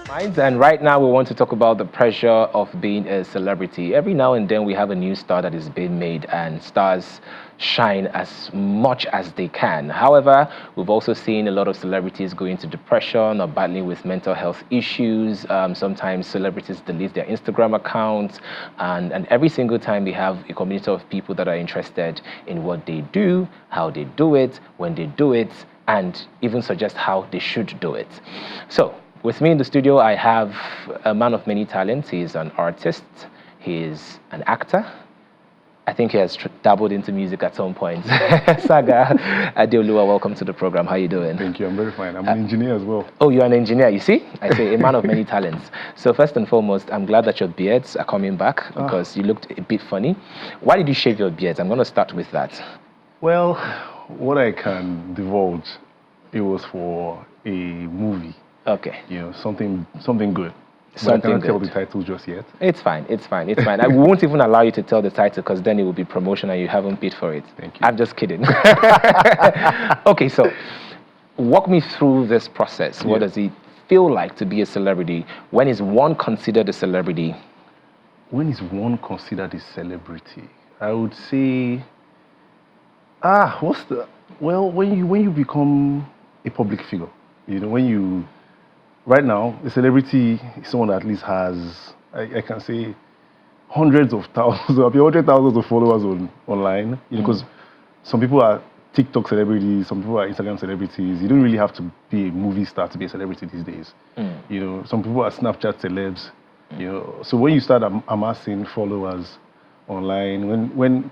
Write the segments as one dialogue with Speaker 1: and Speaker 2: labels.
Speaker 1: Right, and right now we want to talk about the pressure of being a celebrity. Every now and then we have a new star that is being made, and stars shine as much as they can. However, we've also seen a lot of celebrities go into depression or battling with mental health issues. Sometimes celebrities delete their Instagram accounts, and every single time we have a community of people that are interested in what they do, how they do it, when they do it, and even suggest how they should do it. So, with me in the studio, I have a man of many talents. He's an artist, he's an actor. I think he has dabbled into music at some point. Saga Adeoluwa, welcome to the program. How are you doing?
Speaker 2: Thank you, I'm very fine. I'm an engineer as well.
Speaker 1: Oh, you're an engineer, you see? I say a man of many talents. So first and foremost, I'm glad that your beards are coming back because you looked a bit funny. Why did you shave your beards? I'm going to start with that.
Speaker 2: Well, what I can divulge, it was for a movie.
Speaker 1: Okay.
Speaker 2: You know, something good.
Speaker 1: Something
Speaker 2: but I cannot
Speaker 1: good.
Speaker 2: tell the title just yet.
Speaker 1: It's fine. I won't even allow you to tell the title because then it will be promotion and you haven't paid for it.
Speaker 2: Thank you.
Speaker 1: I'm just kidding. Okay, so walk me through this process. What does it feel like to be a celebrity? When is one considered a celebrity?
Speaker 2: When is one considered a celebrity? I would say, when you become a public figure, you know, right now, a celebrity is someone that at least has, I can say, hundreds of thousands, 100,000 of followers online. You know, because some people are TikTok celebrities, some people are Instagram celebrities. You don't really have to be a movie star to be a celebrity these days. You know, some people are Snapchat celebs. You know, so when you start amassing followers online, when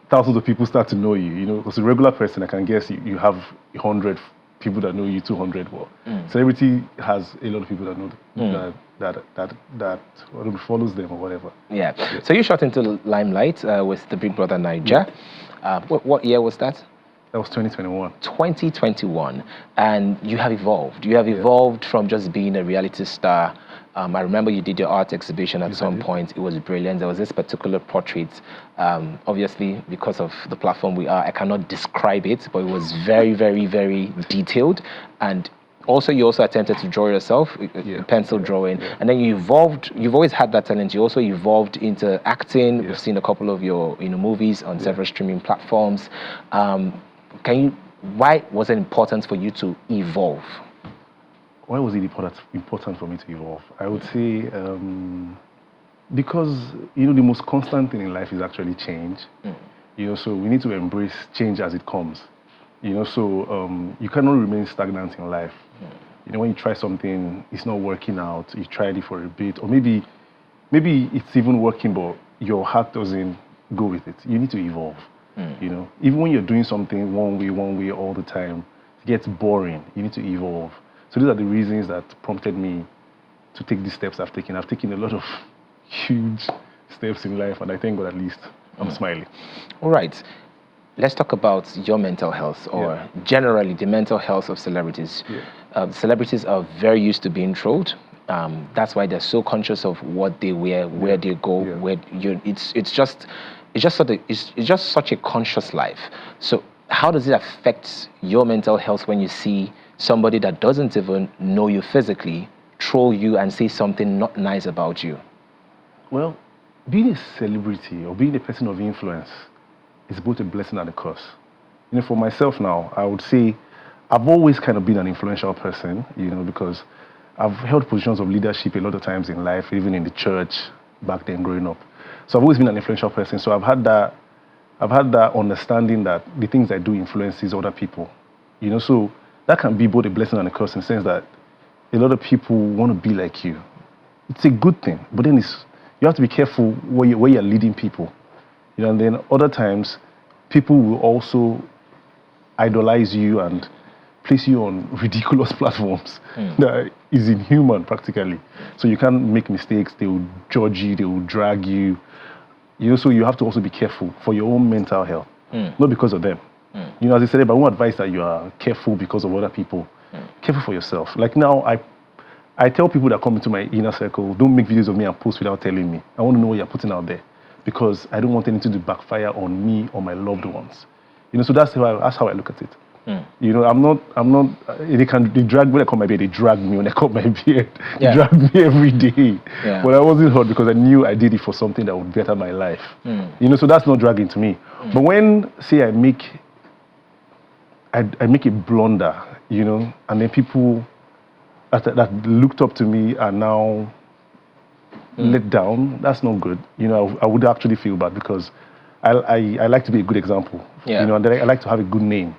Speaker 2: thousands of people start to know you, you know, because a regular person, I can guess you have 100 people that know you, 200. Well, celebrity has a lot of people that know that follows them or whatever.
Speaker 1: Yeah. So you shot into the limelight with the Big Brother Niger. What year was that?
Speaker 2: That was 2021.
Speaker 1: 2021, and you have evolved. You have evolved from just being a reality star. I remember you did your art exhibition at some point. It was brilliant. There was this particular portrait. Obviously, because of the platform we are, I cannot describe it, but it was very, very, very detailed. And also, you also attempted to draw yourself, pencil drawing. And then you evolved. You've always had that talent. You also evolved into acting. We've seen a couple of your movies on several streaming platforms. Why was it important for you to evolve?
Speaker 2: Why was it important for me to evolve? I would say because, you know, the most constant thing in life is actually change. You know, so we need to embrace change as it comes. You know, so you cannot remain stagnant in life. You know, when you try something, it's not working out, you tried it for a bit, or maybe it's even working, but your heart doesn't go with it. You need to evolve. You know, even when you're doing something one way all the time, it gets boring. You need to evolve. So these are the reasons that prompted me to take these steps I've taken. I've taken a lot of huge steps in life, and I thank God at least I'm smiling.
Speaker 1: All right. Let's talk about your mental health, or generally the mental health of celebrities. Celebrities are very used to being trolled. That's why they're so conscious of what they wear, where they go, it's just such a conscious life. So how does it affect your mental health when you see somebody that doesn't even know you physically troll you and say something not nice about you?
Speaker 2: Well, being a celebrity or being a person of influence is both a blessing and a curse. You know, for myself now, I would say I've always kind of been an influential person, you know, because I've held positions of leadership a lot of times in life, even in the church back then growing up. So I've always been an influential person. So I've had that understanding that the things I do influences other people. You know, so that can be both a blessing and a curse in the sense that a lot of people want to be like you. It's a good thing, but then you have to be careful where you're leading people. You know, and then other times, people will also idolize you and place you on ridiculous platforms that is inhuman practically. So you can't make mistakes. They will judge you. They will drag you. You know, so you have to also be careful for your own mental health, not because of them. You know, as I said, but I won't advise that you are careful because of other people. Careful for yourself. Like now, I tell people that come into my inner circle, don't make videos of me and post without telling me. I want to know what you're putting out there because I don't want anything to backfire on me or my loved ones. You know, so that's how I look at it. You know, I'm not. They drag me when I cut my beard. They drag me when I cut my beard. They
Speaker 1: Yeah.
Speaker 2: drag me every day.
Speaker 1: Yeah.
Speaker 2: But I wasn't hurt because I knew I did it for something that would better my life. You know, so that's not dragging to me. But when, say, I make a blunder, you know, and then people that looked up to me are now let down, that's not good. You know, I would actually feel bad because I like to be a good example.
Speaker 1: Yeah.
Speaker 2: You know, and then I like to have a good name.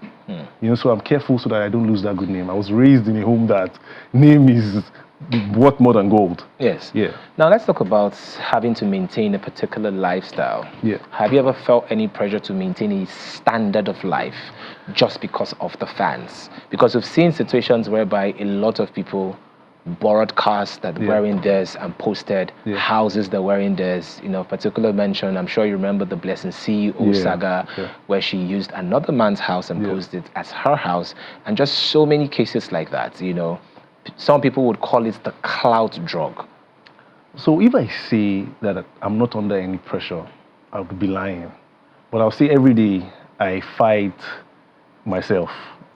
Speaker 2: You know, so I'm careful so that I don't lose that good name. I was raised in a home that name is worth more than gold.
Speaker 1: Yes.
Speaker 2: Yeah.
Speaker 1: Now let's talk about having to maintain a particular lifestyle.
Speaker 2: Yeah.
Speaker 1: Have you ever felt any pressure to maintain a standard of life just because of the fans? Because we've seen situations whereby a lot of people borrowed cars that were in theirs and posted houses that were in theirs. You know, particular mention, I'm sure you remember the Blessing CEO saga where she used another man's house and posted it as her house, and just so many cases like that. You know, some people would call it the clout drug.
Speaker 2: So if I say that I'm not under any pressure, I would be lying. But I'll say every day I fight myself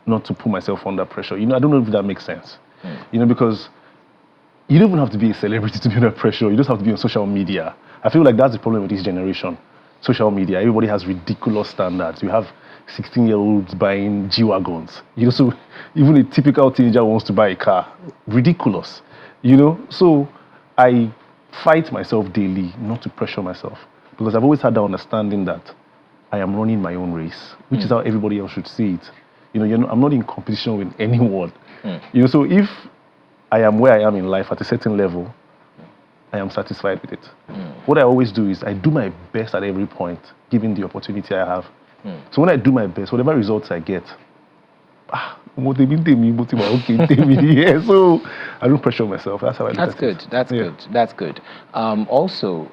Speaker 2: not to put myself under pressure. You know, I don't know if that makes sense. You know, because you don't even have to be a celebrity to be under pressure. You just have to be on social media. I feel like that's the problem with this generation. Social media, everybody has ridiculous standards. You have 16-year-olds buying G-Wagons. You know, so even a typical teenager wants to buy a car. Ridiculous. You know, so I fight myself daily not to pressure myself because I've always had that understanding that I am running my own race, which is how everybody else should see it. You know, I'm not in competition with anyone. You know, so if I am where I am in life at a certain level, I am satisfied with it. What I always do is I do my best at every point, given the opportunity I have. So when I do my best, whatever results I get, yeah, so I don't pressure myself. That's how I look at it.
Speaker 1: That's good. Also,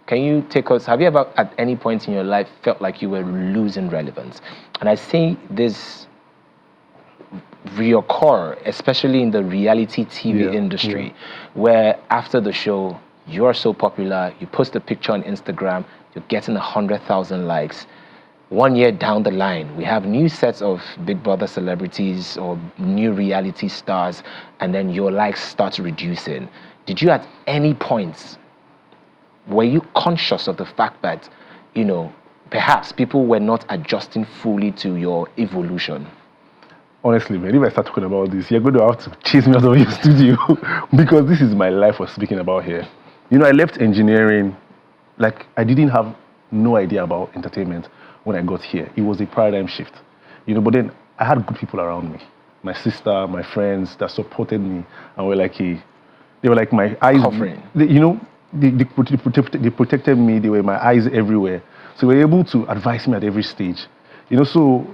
Speaker 1: can you take us, have you ever at any point in your life felt like you were losing relevance? And I say this reoccur, especially in the reality TV industry, where after the show, you're so popular, you post a picture on Instagram, you're getting 100,000 likes. 1 year down the line, we have new sets of Big Brother celebrities or new reality stars, and then your likes start reducing. Did you at any point, were you conscious of the fact that, you know, perhaps people were not adjusting fully to your evolution?
Speaker 2: Honestly, man, if I start talking about this, you're going to have to chase me out of your studio because this is my life we're speaking about here. You know, I left engineering, like I didn't have no idea about entertainment when I got here. It was a paradigm shift, you know, but then I had good people around me. My sister, my friends that supported me and were like, they were like my eyes.
Speaker 1: Covering.
Speaker 2: They protected me. They were my eyes everywhere. So they were able to advise me at every stage, you know, so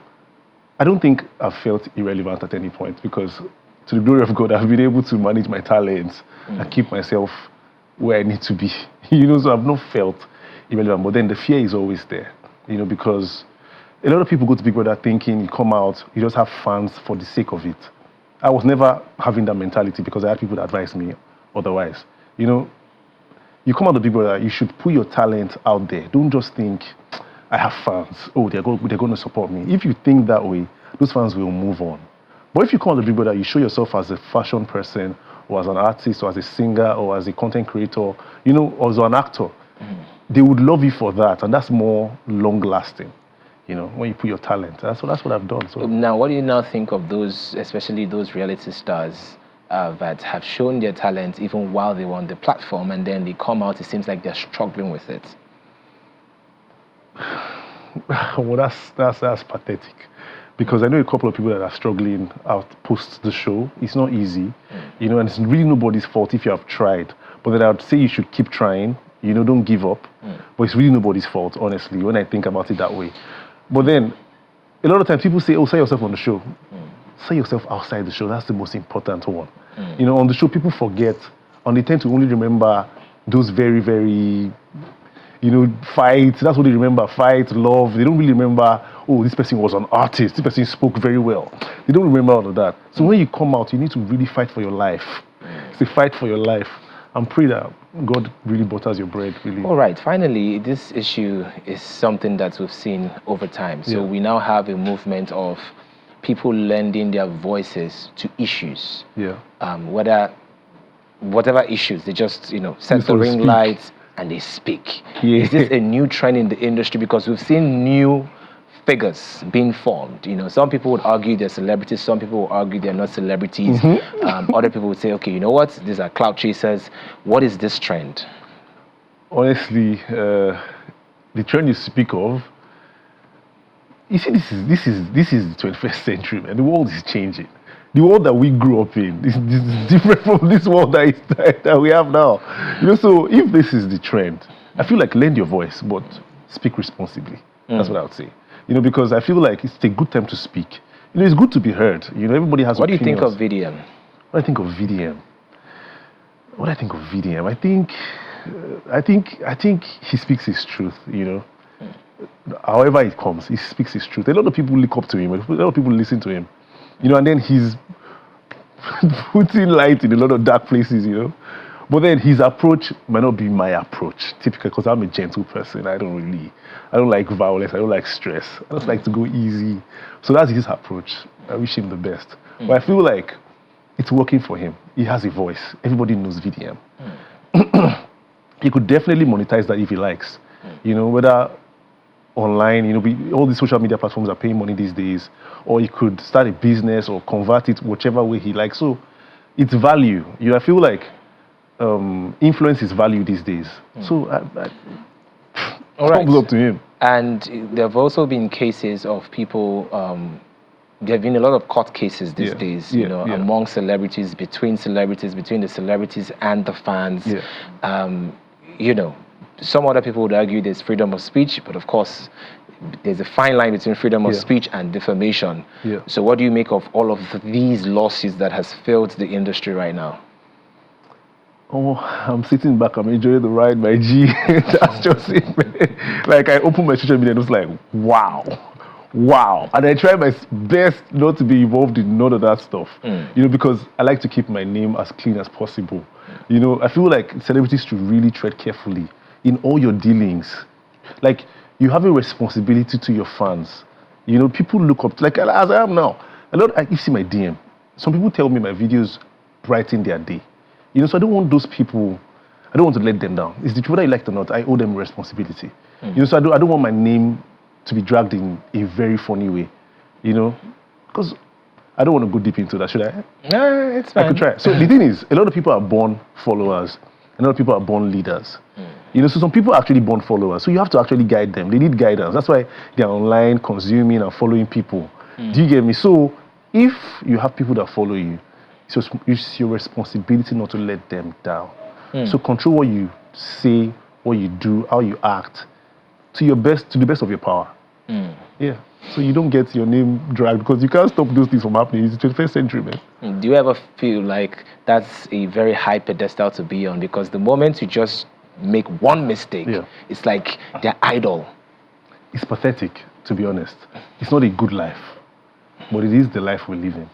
Speaker 2: I don't think I've felt irrelevant at any point because, to the glory of God, I've been able to manage my talents and keep myself where I need to be. You know, so I've not felt irrelevant. But then the fear is always there, you know, because a lot of people go to Big Brother thinking you come out, you just have fans for the sake of it. I was never having that mentality because I had people that advised me otherwise. You know, you come out of Big Brother, you should put your talent out there. Don't just think, I have fans. Oh, they're going to support me. If you think that way, those fans will move on. But if you come on the Big Brother, you show yourself as a fashion person, or as an artist, or as a singer, or as a content creator, you know, or as an actor. They would love you for that, and that's more long-lasting. You know, when you put your talent. That's what I've done. So
Speaker 1: now, what do you now think of those, especially those reality stars that have shown their talent even while they were on the platform, and then they come out, it seems like they're struggling with it?
Speaker 2: Well, that's pathetic, because I know a couple of people that are struggling out post the show. It's not easy, you know, and it's really nobody's fault if you have tried. But then I would say you should keep trying. You know, don't give up. But it's really nobody's fault, honestly, when I think about it that way. But then a lot of times people say, "Oh, sell yourself on the show." Sell yourself outside the show. That's the most important one. You know, on the show people forget, and they tend to only remember those very, very, you know, fights. That's what they remember. Fight, love. They don't really remember, oh, this person was an artist. This person spoke very well. They don't remember all of that. So when you come out, you need to really fight for your life. It's a fight for your life. And pray that God really butters your bread, really.
Speaker 1: All right. Finally, this issue is something that we've seen over time. So we now have a movement of people lending their voices to issues.
Speaker 2: Yeah.
Speaker 1: Whatever issues, they just, set
Speaker 2: Just
Speaker 1: the
Speaker 2: want to
Speaker 1: ring
Speaker 2: speak.
Speaker 1: lights and they speak.
Speaker 2: Yeah.
Speaker 1: Is this a new trend in the industry? Because we've seen new figures being formed. Some people would argue they're celebrities, some people would argue they're not celebrities. Other people would say, okay, you know what? These are clout chasers. What is this trend?
Speaker 2: Honestly, the trend you speak of, you see, this is the 21st century, man. The world is changing. The world that we grew up in is different from this world that we have now. So if this is the trend, I feel like lend your voice, but speak responsibly. That's what I would say. Because I feel like it's a good time to speak. It's good to be heard. Everybody has
Speaker 1: What do you
Speaker 2: opinions.
Speaker 1: think of VDM?
Speaker 2: What I think of VDM? What I think of VDM? I think he speaks his truth. However it comes, he speaks his truth. A lot of people look up to him. A lot of people listen to him. And then he's putting light in a lot of dark places. But then his approach might not be my approach, typically, because I'm a gentle person. I don't like violence. I don't like stress. I just like to go easy. So that's his approach. I wish him the best. But I feel like it's working for him. He has a voice. Everybody knows VDM. He could definitely monetize that if he likes. Whether online, all the social media platforms are paying money these days, or he could start a business or convert it whichever way he likes. So it's value. I feel like influence is value these days. So thumbs up to him.
Speaker 1: And there have also been cases of people. There have been a lot of court cases these days, among celebrities, between the celebrities and the fans. Some other people would argue there's freedom of speech, but of course, there's a fine line between freedom of speech and defamation. So what do you make of all of these lawsuits that has filled the industry right now?
Speaker 2: Oh, I'm sitting back, I'm enjoying the ride, my G. That's just it, man. Like, I open my social media and it's like, wow. And I try my best not to be involved in none of that stuff. Because I like to keep my name as clean as possible. I feel like celebrities should really tread carefully in all your dealings. Like, you have a responsibility to your fans. People look up, like as I am now. You see my DM. Some people tell me my videos brighten their day. So I don't want those people, I don't want to let them down. It's the truth, whether you like it or not, I owe them responsibility. So I don't want my name to be dragged in a very funny way. Because I don't want to go deep into that, should I?
Speaker 1: No, it's fine.
Speaker 2: I could try. So the thing is, a lot of people are born followers. A lot of people are born leaders. So some people are actually born followers. So you have to actually guide them. They need guidance. That's why they're online consuming and following people. Do you get me? So if you have people that follow you, it's your responsibility not to let them down. So control what you say, what you do, how you act, to the best of your power. Yeah. So you don't get your name dragged, because you can't stop those things from happening. It's the 21st century, man.
Speaker 1: Do you ever feel like that's a very high pedestal to be on? Because the moment you just make one mistake, it's like they're idle.
Speaker 2: It's pathetic, to be honest. It's not a good life, but it is the life we live in.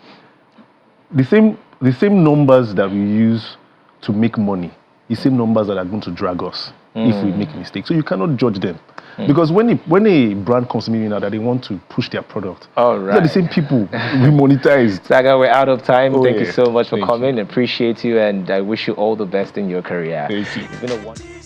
Speaker 2: The same numbers that we use to make money, the same numbers that are going to drag us if we make mistakes. So you cannot judge them. Because when a brand comes to me now that they want to push their product, they're the same people we monetize.
Speaker 1: Saga, we're out of time. Thank you so much for
Speaker 2: Thank
Speaker 1: coming.
Speaker 2: you.
Speaker 1: Appreciate you, and I wish you all the best in your career.
Speaker 2: Thank you.
Speaker 1: It's been a wonderful